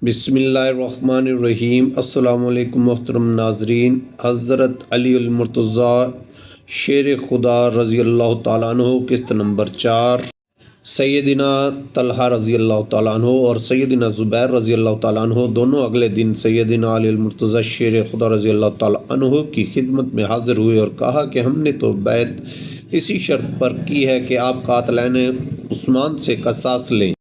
بسم اللہ الرحمن الرحیم۔ السلام علیکم محترم ناظرین۔ حضرت علی المرتضیٰ شیر خدا رضی اللہ تعالیٰ عنہ قسط نمبر 4، سیدنا طلحہ رضی اللہ تعالیٰ عنہ اور سیدنا زبیر رضی اللہ تعالیٰ عنہ دونوں اگلے دن سیدنا علی المرتضیٰ شیر خدا رضی اللہ تعالیٰ عنہ کی خدمت میں حاضر ہوئے اور کہا کہ ہم نے تو بیعت اسی شرط پر کی ہے کہ آپ قاتلین عثمان سے قصاص لیں۔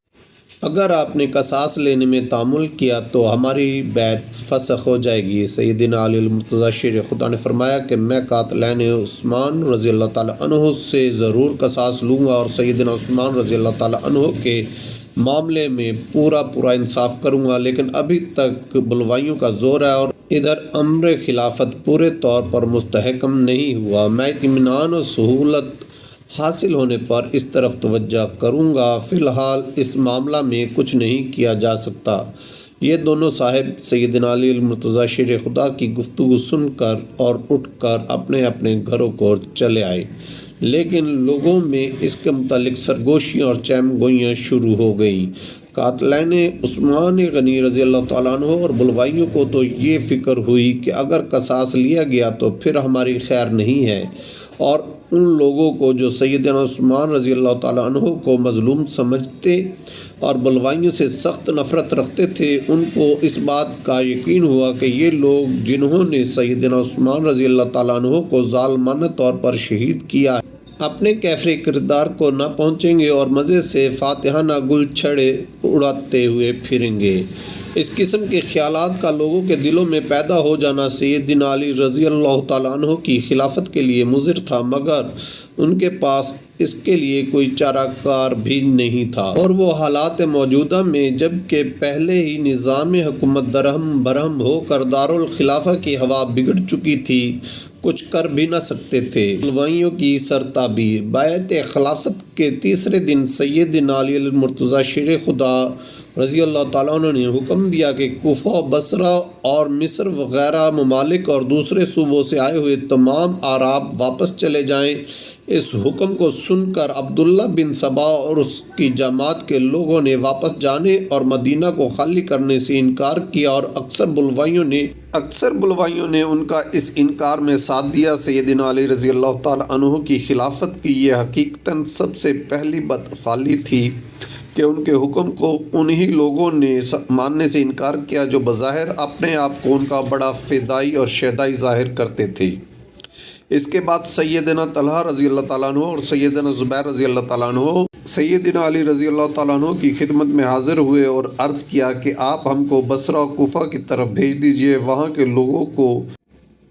اگر آپ نے قصاص لینے میں تعامل کیا تو ہماری بیعت فسخ ہو جائے گی۔ سیدنا علی المرتضیٰ شیر خدا نے فرمایا کہ میں قاتلین عثمان رضی اللہ تعالیٰ عنہ سے ضرور قصاص لوں گا اور سیدنا عثمان رضی اللہ تعالیٰ عنہ کے معاملے میں پورا انصاف کروں گا، لیکن ابھی تک بلوائیوں کا زور ہے اور ادھر امر خلافت پورے طور پر مستحکم نہیں ہوا۔ میں اطمینان اور سہولت حاصل ہونے پر اس طرف توجہ کروں گا، فی الحال اس معاملہ میں کچھ نہیں کیا جا سکتا۔ یہ دونوں صاحب سیدنا علی المرتضیٰ شیر خدا کی گفتگو سن کر اور اٹھ کر اپنے اپنے گھروں کو چلے آئے، لیکن لوگوں میں اس کے متعلق سرگوشیاں اور چہم گوئیاں شروع ہو گئیں۔ قاتلین عثمان غنی رضی اللہ تعالیٰ عنہ اور بلوائیوں کو تو یہ فکر ہوئی کہ اگر قصاص لیا گیا تو پھر ہماری خیر نہیں ہے، اور ان لوگوں کو جو سیدنا عثمان رضی اللہ تعالیٰ عنہ کو مظلوم سمجھتے اور بلوائیوں سے سخت نفرت رکھتے تھے، ان کو اس بات کا یقین ہوا کہ یہ لوگ جنہوں نے سیدنا عثمان رضی اللہ تعالیٰ عنہ کو ظالمانہ طور پر شہید کیا ہے، اپنے کیفر کردار کو نہ پہنچیں گے اور مزے سے فاتحانہ گل چھڑے اڑاتے ہوئے پھریں گے۔ اس قسم کے خیالات کا لوگوں کے دلوں میں پیدا ہو جانا سیدنا علی رضی اللہ تعالیٰ عنہ کی خلافت کے لیے مضر تھا، مگر ان کے پاس اس کے لیے کوئی چارہ کار بھی نہیں تھا، اور وہ حالات موجودہ میں جب کہ پہلے ہی نظام حکومت درہم برہم ہو کر دارالخلافہ کی ہوا بگڑ چکی تھی، کچھ کر بھی نہ سکتے تھے۔ بلوائیوں کی سرتابی۔ بیعت خلافت کے تیسرے دن سیدنا علی المرتضیٰ شیر خدا رضی اللہ تعالیٰ عنہ نے حکم دیا کہ کوفہ، بصرہ اور مصر وغیرہ ممالک اور دوسرے صوبوں سے آئے ہوئے تمام اعراب واپس چلے جائیں۔ اس حکم کو سن کر عبداللہ بن سبا اور اس کی جماعت کے لوگوں نے واپس جانے اور مدینہ کو خالی کرنے سے انکار کیا، اور اکثر بلوائیوں نے ان کا اس انکار میں ساتھ دیا۔ سیدنا علی رضی اللہ تعالیٰ عنہ کی خلافت کی یہ حقیقتاً سب سے پہلی بدحالی تھی کہ ان کے حکم کو انہی لوگوں نے ماننے سے انکار کیا جو بظاہر اپنے آپ کو ان کا بڑا فدائی اور شہدائی ظاہر کرتے تھے۔ اس کے بعد سیدنا طلحہ رضی اللہ تعالیٰ عنہ اور سیدنا زبیر رضی اللہ تعالیٰ عنہ سیدنا علی رضی اللہ تعالیٰ عنہ کی خدمت میں حاضر ہوئے اور عرض کیا کہ آپ ہم کو بصرہ و کوفہ کی طرف بھیج دیجئے۔ وہاں کے لوگوں کو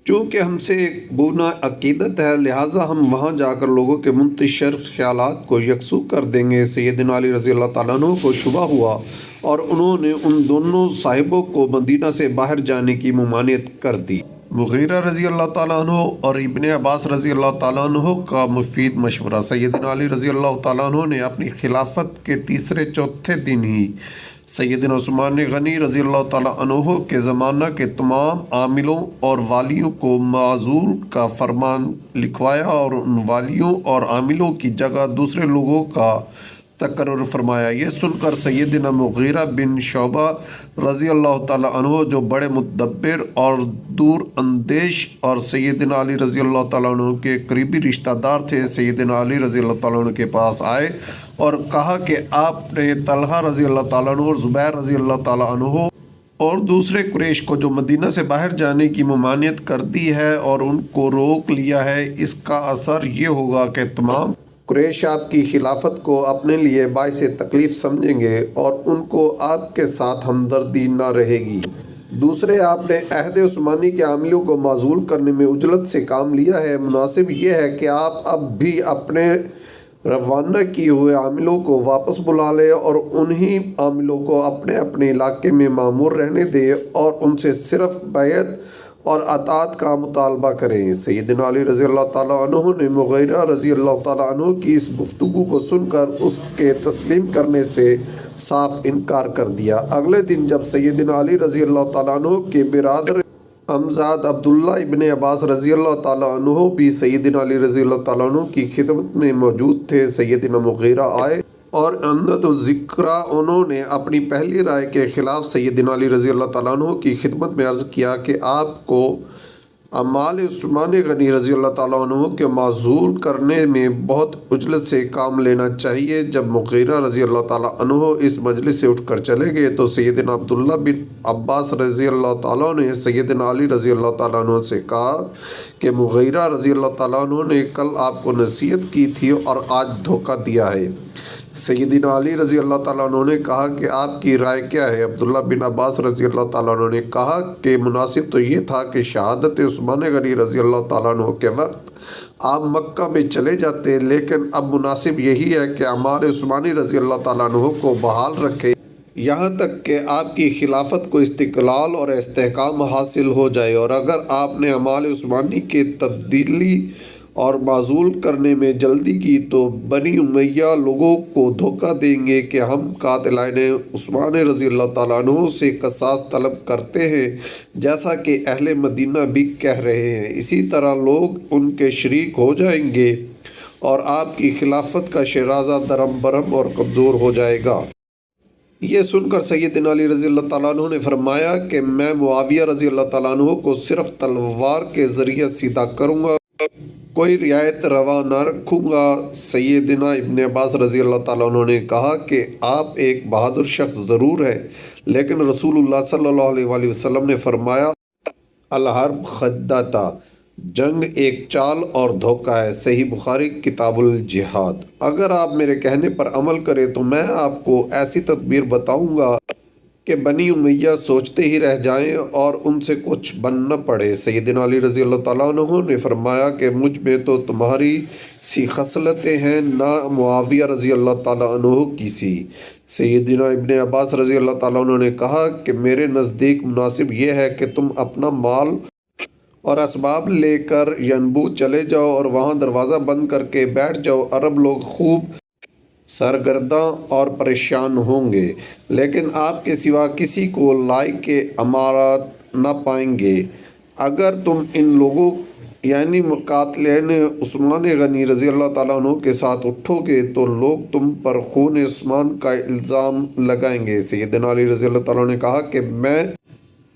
چونکہ ہم سے ایک گونا عقیدت ہے، لہٰذا ہم وہاں جا کر لوگوں کے منتشر خیالات کو یکسو کر دیں گے۔ سیدنا علی رضی اللہ تعالیٰ عنہ کو شبہ ہوا اور انہوں نے ان دونوں صاحبوں کو مدینہ سے باہر جانے کی ممانعت کر دی۔ مغیرہ رضی اللہ تعالیٰ عنہ اور ابن عباس رضی اللہ تعالیٰ عنہ کا مفید مشورہ۔ سیدنا علی رضی اللہ تعالیٰ عنہ نے اپنی خلافت کے تیسرے چوتھے دن ہی سیدنا عثمان غنی رضی اللہ تعالیٰ عنہ کے زمانہ کے تمام عاملوں اور والیوں کو معزول کا فرمان لکھوایا اور ان والیوں اور عاملوں کی جگہ دوسرے لوگوں کا تقرر فرمایا۔ یہ سن کر سیدنا مغیرہ بن شعبہ رضی اللہ تعالیٰ عنہ جو بڑے مدبر اور دور اندیش اور سیدنا علی رضی اللہ تعالیٰ عنہ کے قریبی رشتہ دار تھے، سیدنا علی رضی اللہ تعالیٰ عنہ کے پاس آئے اور کہا کہ آپ نے طلحہ رضی اللہ تعالیٰ عنہ اور زبیر رضی اللہ تعالیٰ عنہ اور دوسرے قریش کو جو مدینہ سے باہر جانے کی ممانعت کر دی ہے اور ان کو روک لیا ہے، اس کا اثر یہ ہوگا کہ تمام قریش آپ کی خلافت کو اپنے لیے باعث تکلیف سمجھیں گے اور ان کو آپ کے ساتھ ہمدردی نہ رہے گی۔ دوسرے، آپ نے عہد عثمانی کے عاملوں کو معزول کرنے میں عجلت سے کام لیا ہے۔ مناسب یہ ہے کہ آپ اب بھی اپنے روانہ کیے ہوئے عاملوں کو واپس بلا لیں اور انہی عاملوں کو اپنے اپنے علاقے میں معمور رہنے دیں اور ان سے صرف بیعت اور اطاعت کا مطالبہ کریں۔ سیدنا علی رضی اللہ تعالیٰ عنہ نے مغیرہ رضی اللہ تعالیٰ عنہ کی اس گفتگو کو سن کر اس کے تسلیم کرنے سے صاف انکار کر دیا۔ اگلے دن جب سیدنا علی رضی اللہ تعالیٰ عنہ کے برادر امزاد عبداللہ ابن عباس رضی اللہ تعالیٰ عنہ بھی سیدنا علی رضی اللہ تعالیٰ عنہ کی خدمت میں موجود تھے، سیدنا مغیرہ آئے اور عمدۃ الذکرہ انہوں نے اپنی پہلی رائے کے خلاف سیدنا علی رضی اللہ تعالیٰ عنہ کی خدمت میں عرض کیا کہ آپ کو اعمال عثمان غنی رضی اللہ تعالیٰ عنہ کے معزول کرنے میں بہت عجلت سے کام لینا چاہیے۔ جب مغیرہ رضی اللہ تعالیٰ عنہ اس مجلس سے اٹھ کر چلے گئے تو سیدنا عبداللہ بن عباس رضی اللہ تعالیٰ نے سیدنا علی رضی اللہ تعالیٰ عنہ سے کہا کہ مغیرہ رضی اللہ تعالیٰ عنہ نے کل آپ کو نصیحت کی تھی اور آج دھوکہ دیا ہے۔ سیدنا علی رضی اللہ تعالیٰ عنہ نے کہا کہ آپ کی رائے کیا ہے؟ عبداللہ بن عباس رضی اللہ تعالیٰ عنہ نے کہا کہ مناسب تو یہ تھا کہ شہادت عثمان غنی رضی اللہ تعالیٰ عنہ کے وقت آپ مکہ میں چلے جاتے، لیکن اب مناسب یہی ہے کہ اعمال عثمانی رضی اللہ تعالیٰ عنہ کو بحال رکھے یہاں تک کہ آپ کی خلافت کو استقلال اور استحکام حاصل ہو جائے، اور اگر آپ نے اعمال عثمانی کے تبدیلی اور معزول کرنے میں جلدی کی تو بنی امیہ لوگوں کو دھوکہ دیں گے کہ ہم قاتلین عثمان رضی اللہ تعالیٰ عنہ سے قصاص طلب کرتے ہیں، جیسا کہ اہل مدینہ بھی کہہ رہے ہیں۔ اسی طرح لوگ ان کے شریک ہو جائیں گے اور آپ کی خلافت کا شیرازہ درم برم اور کمزور ہو جائے گا۔ یہ سن کر سیدنا علی رضی اللہ تعالیٰ عنہ نے فرمایا کہ میں معاویہ رضی اللہ تعالیٰ عنہ کو صرف تلوار کے ذریعے سیدھا کروں گا، کوئی رعایت روا نہ رکھوں گا۔ سیدنا ابن عباس رضی اللہ تعالیٰ عنہ نے کہا کہ آپ ایک بہادر شخص ضرور ہے، لیکن رسول اللہ صلی اللہ علیہ وآلہ وسلم نے فرمایا الحرب خدعۃ، جنگ ایک چال اور دھوکہ ہے۔ صحیح بخاری کتاب الجہاد۔ اگر آپ میرے کہنے پر عمل کریں تو میں آپ کو ایسی تدبیر بتاؤں گا کہ بنی امیہ سوچتے ہی رہ جائیں اور ان سے کچھ بن نہ پڑے۔ سیدنا علی رضی اللہ تعالیٰ عنہ نے فرمایا کہ مجھ میں تو تمہاری سی خصلتیں ہیں، نہ معاویہ رضی اللہ تعالیٰ عنہ کی سی۔ سیدنا ابن عباس رضی اللہ تعالیٰ عنہ نے کہا کہ میرے نزدیک مناسب یہ ہے کہ تم اپنا مال اور اسباب لے کر ینبوع چلے جاؤ اور وہاں دروازہ بند کر کے بیٹھ جاؤ۔ عرب لوگ خوب سرگرداں اور پریشان ہوں گے، لیکن آپ کے سوا کسی کو لائق کے امارات نہ پائیں گے۔ اگر تم ان لوگوں یعنی قاتلین عثمان غنی رضی اللہ تعالیٰ عنہ کے ساتھ اٹھو گے تو لوگ تم پر خون عثمان کا الزام لگائیں گے۔ سیدنا علی رضی اللہ تعالیٰ عنہ نے کہا کہ میں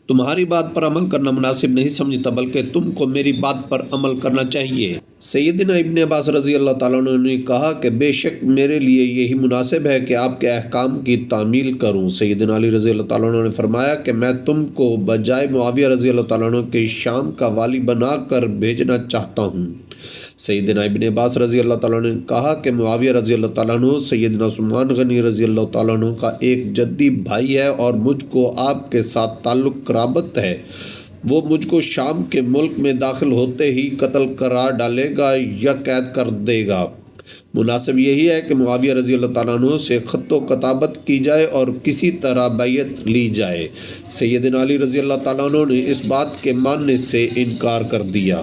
تمہاری بات پر عمل کرنا مناسب نہیں سمجھتا، بلکہ تم کو میری بات پر عمل کرنا چاہیے۔ سیدنا ابن عباس رضی اللہ تعالیٰ عنہ نے کہا کہ بے شک میرے لیے یہی مناسب ہے کہ آپ کے احکام کی تعمیل کروں۔ سیدنا علی رضی اللہ تعالیٰ عنہ نے فرمایا کہ میں تم کو بجائے معاویہ رضی اللہ تعالیٰ عنہ کے شام کا والی بنا کر بھیجنا چاہتا ہوں۔ سیدنا ابن عباس رضی اللہ تعالیٰ عنہ نے کہا کہ معاویہ رضی اللہ تعالیٰ عنہ سیدنا عثمان غنی رضی اللہ تعالیٰ عنہ کا ایک جدی بھائی ہے اور مجھ کو آپ کے ساتھ تعلق قرابت ہے۔ وہ مجھ کو شام کے ملک میں داخل ہوتے ہی قتل قرار ڈالے گا یا قید کر دے گا۔ مناسب یہی ہے کہ معاویہ رضی اللہ تعالیٰ عنہ سے خط و کتابت کی جائے اور کسی طرح بیعت لی جائے۔ سیدنا علی رضی اللہ تعالیٰ عنہ نے اس بات کے ماننے سے انکار کر دیا۔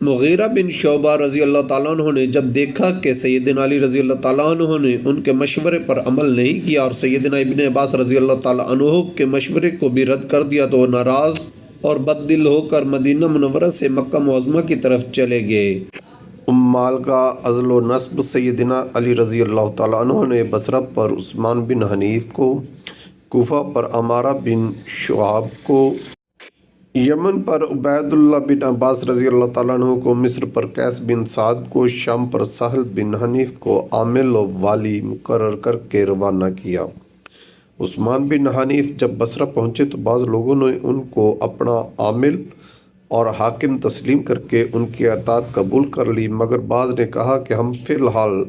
مغیرہ بن شعبہ رضی اللہ تعالیٰ عنہ نے جب دیکھا کہ سیدنا علی رضی اللہ تعالیٰ عنہ نے ان کے مشورے پر عمل نہیں کیا اور سیدنا ابن عباس رضی اللہ تعالیٰ عنہ کے مشورے کو بھی رد کر دیا تو وہ ناراض اور بد دل ہو کر مدینہ منورہ سے مکہ معظمہ کی طرف چلے گئے۔ مال کا عزل و نصب سیدنا علی رضی اللہ تعالیٰ عنہ نے بصرہ پر عثمان بن حنیف کو، کوفہ پر عمارہ بن شعاب کو، یمن پر عبید اللہ بن عباس رضی اللہ تعالیٰ عنہ کو، مصر پر قیس بن سعد کو، شام پر سہل بن حنیف کو عامل و والی مقرر کر کے روانہ کیا۔ عثمان بن حنیف جب بصرہ پہنچے تو بعض لوگوں نے ان کو اپنا عامل اور حاکم تسلیم کر کے ان کی اطاعت قبول کر لی، مگر بعض نے کہا کہ ہم فی الحال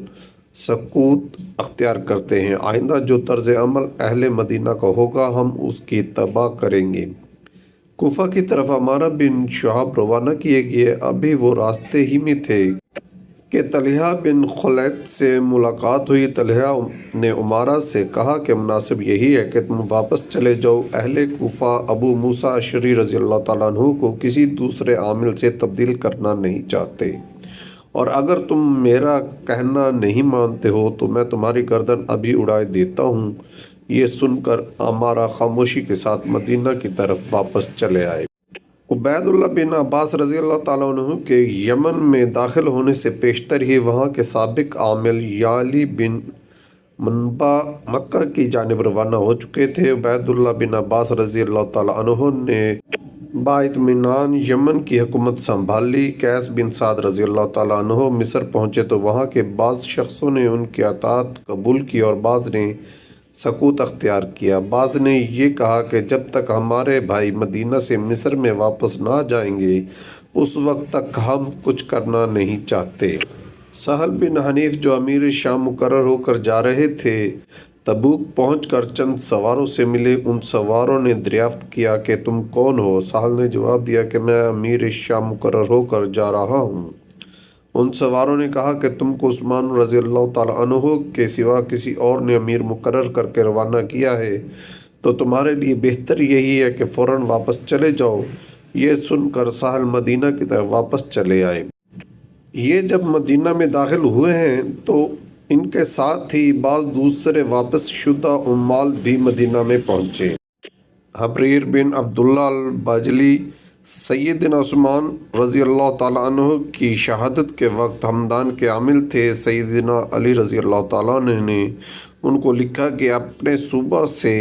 سکوت اختیار کرتے ہیں، آئندہ جو طرز عمل اہل مدینہ کا ہوگا ہم اس کی اتباع کریں گے۔ کوفہ کی طرف عمارہ بن شعاب روانہ کیے گئے۔ ابھی وہ راستے ہی میں تھے کہ طلحہ بن خلیط سے ملاقات ہوئی۔ طلحہ نے عمارہ سے کہا کہ مناسب یہی ہے کہ تم واپس چلے جاؤ، اہل کوفہ ابو موسیٰ اشعری رضی اللہ تعالیٰ عنہ کو کسی دوسرے عامل سے تبدیل کرنا نہیں چاہتے، اور اگر تم میرا کہنا نہیں مانتے ہو تو میں تمہاری گردن ابھی اڑائے دیتا ہوں۔ یہ سن کر عمارہ خاموشی کے ساتھ مدینہ کی طرف واپس چلے آئے۔ عبید اللہ بن عباس رضی اللہ تعالیٰ عنہ کے یمن میں داخل ہونے سے پیشتر ہی وہاں کے سابق عامل یعلی بن منبع مکہ کی جانب روانہ ہو چکے تھے۔ عبیداللہ بن عباس رضی اللہ تعالیٰ عنہ نے باطمینان یمن کی حکومت سنبھال لی۔ قیس بن سعد رضی اللہ تعالیٰ عنہ مصر پہنچے تو وہاں کے بعض شخصوں نے ان کی اطاعت قبول کی اور بعض نے سکوت اختیار کیا۔ بعض نے یہ کہا کہ جب تک ہمارے بھائی مدینہ سے مصر میں واپس نہ جائیں گے اس وقت تک ہم کچھ کرنا نہیں چاہتے۔ سہل بن حنیف جو امیر شام مقرر ہو کر جا رہے تھے تبوک پہنچ کر چند سواروں سے ملے۔ ان سواروں نے دریافت کیا کہ تم کون ہو؟ سہل نے جواب دیا کہ میں امیر شام مقرر ہو کر جا رہا ہوں۔ ان سواروں نے کہا کہ تم کو عثمان رضی اللہ تعالیٰ عنہ کے سوا کسی اور نے امیر مقرر کر کے روانہ کیا ہے تو تمہارے لیے بہتر یہی ہے کہ فوراً واپس چلے جاؤ۔ یہ سن کر سہل مدینہ کی طرف واپس چلے آئے۔ یہ جب مدینہ میں داخل ہوئے ہیں تو ان کے ساتھ ہی بعض دوسرے واپس شدہ عمال بھی مدینہ میں پہنچے۔ حبریر بن عبداللہ الباجلی سیدنا عثمان رضی اللہ تعالیٰ عنہ کی شہادت کے وقت ہمدان کے عامل تھے۔ سیدنا علی رضی اللہ تعالیٰ عنہ نے ان کو لکھا کہ اپنے صوبہ سے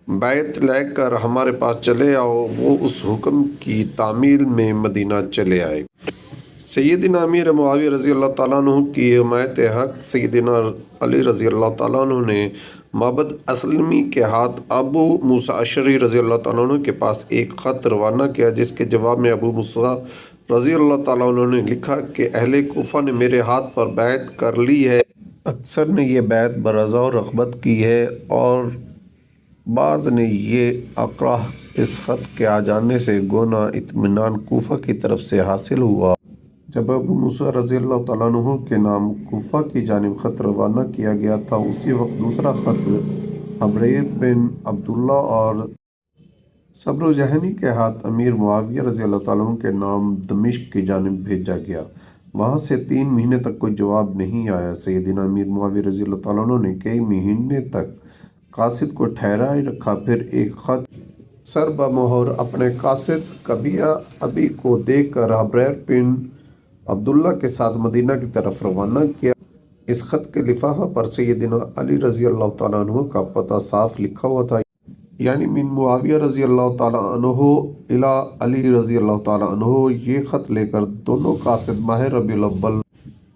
بیعت لے کر ہمارے پاس چلے آؤ۔ وہ اس حکم کی تعمیل میں مدینہ چلے آئے۔ سیدنا امیر معاویہ رضی اللہ تعالیٰ عنہ کی حمایت حق سیدنا علی رضی اللہ تعالیٰ عنہ نے معبد اسلمی کے ہاتھ ابو موسیٰ اشعری رضی اللہ تعالیٰ عنہ کے پاس ایک خط روانہ کیا، جس کے جواب میں ابو موسیٰ رضی اللہ تعالیٰ عنہ نے لکھا کہ اہل کوفہ نے میرے ہاتھ پر بیعت کر لی ہے۔ اکثر نے یہ بیعت برضا و رغبت کی ہے اور بعض نے یہ اکراہ اس خط کے آ جانے سے گونا اطمینان کوفہ کی طرف سے حاصل ہوا۔ جب ابو موسیٰ رضی اللہ تعالیٰ عنہ کے نام کوفہ کی جانب خط روانہ کیا گیا تھا، اسی وقت دوسرا خط حبریر بن عبداللہ اور صبر جہنی کے ہاتھ امیر معاویہ رضی اللہ تعالیٰ عنہ کے نام دمشق کی جانب بھیجا گیا۔ وہاں سے 3 مہینے تک کوئی جواب نہیں آیا۔ سیدنا امیر معاویہ رضی اللہ تعالیٰ عنہ نے کئی مہینے تک قاصد کو ٹھہرائے رکھا، پھر ایک خط سر بمہر اپنے قاصد قبیہ ابی کو دے کر حبریر بن عبداللہ کے ساتھ مدینہ کی طرف روانہ کیا۔ اس خط کے لفافہ پر سیدنا علی رضی اللہ تعالیٰ عنہ کا پتہ صاف لکھا ہوا تھا، یعنی من معاویہ رضی اللہ تعالیٰ عنہ الی علی رضی اللہ تعالیٰ عنہ۔ یہ خط لے کر دونوں قاصد ماہ ربیع الاول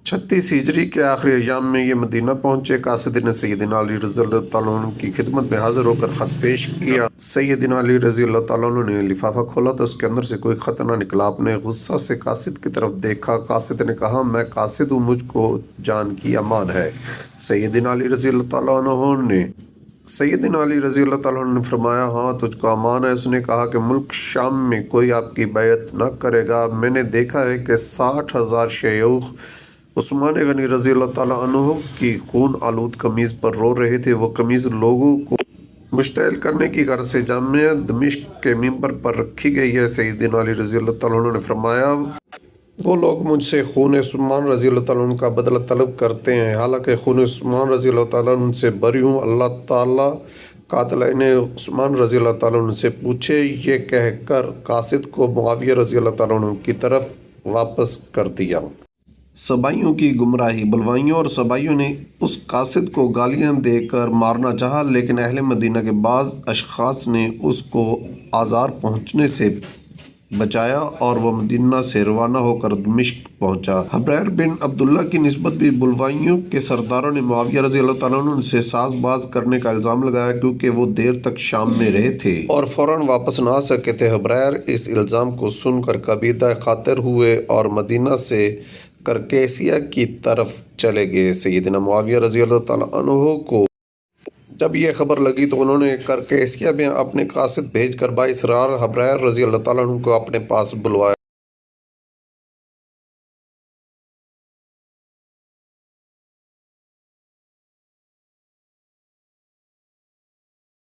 36 ہجری کے آخری ایام میں یہ مدینہ پہنچے۔ قاصد نے سیدنا علی رضی اللہ تعالیٰ عنہ کی خدمت میں حاضر ہو کر خط پیش کیا۔ سیدنا علی رضی اللہ تعالیٰ عنہ نے لفافہ کھولا تو اس کے اندر سے کوئی خط نہ نکلا۔ آپ نے غصہ سے قاصد کی طرف دیکھا۔ قاصد نے کہا میں قاصد ہوں، مجھ کو جان کی امان ہے۔ سیدنا علی رضی اللہ تعالیٰ عنہ نے فرمایا ہاں تجھ کو امان ہے۔ اس نے کہا کہ ملک شام میں کوئی آپ کی بیعت نہ کرے گا۔ میں نے دیکھا ہے کہ 60,000 شیوخ عثمان غنی رضی اللہ تعالیٰ عنہ کی خون آلود قمیض پر رو رہے تھے۔ وہ قمیض لوگوں کو مشتعل کرنے کی غرض سے جامع دمشق کے ممبر پر رکھی گئی ہے۔ سیدنا علی رضی اللہ تعالیٰ عنہ نے فرمایا وہ لوگ مجھ سے خون عثمان رضی اللہ تعالیٰ عنہ کا بدلہ طلب کرتے ہیں، حالانکہ خون عثمان رضی اللہ تعالیٰ عنہ سے بری ہوں۔ اللہ تعالیٰ قاتلین عثمان رضی اللہ تعالیٰ عنہ سے پوچھے۔ یہ کہہ کر قاصد کو معاویہ رضی اللہ تعالیٰ عنہ کی طرف واپس کر دیا۔ سبائیوں کی گمراہی۔ بلوائیوں اور سبائیوں نے اس قاصد کو گالیاں دے کر مارنا چاہا، لیکن اہل مدینہ کے بعض اشخاص نے اس کو آزار پہنچنے سے بچایا اور وہ مدینہ سے روانہ ہو کر دمشق پہنچا۔ حبریر بن عبداللہ کی نسبت بھی بلوائیوں کے سرداروں نے معاویہ رضی اللہ تعالیٰ عنہ سے ساز باز کرنے کا الزام لگایا، کیونکہ وہ دیر تک شام میں رہے تھے اور فوراً واپس نہ آ سکے تھے۔ حبریر اس الزام کو سن کر کبیدہ خاطر ہوئے اور مدینہ سے کرکیسیہ کی طرف چلے گئے۔ سیدنا معاویہ رضی اللہ تعالیٰ عنہ کو جب یہ خبر لگی تو انہوں نے کرکیسیہ میں اپنے قاصد بھیج کر بااصرار حبریر رضی اللہ تعالیٰ عنہ کو اپنے پاس بلوایا۔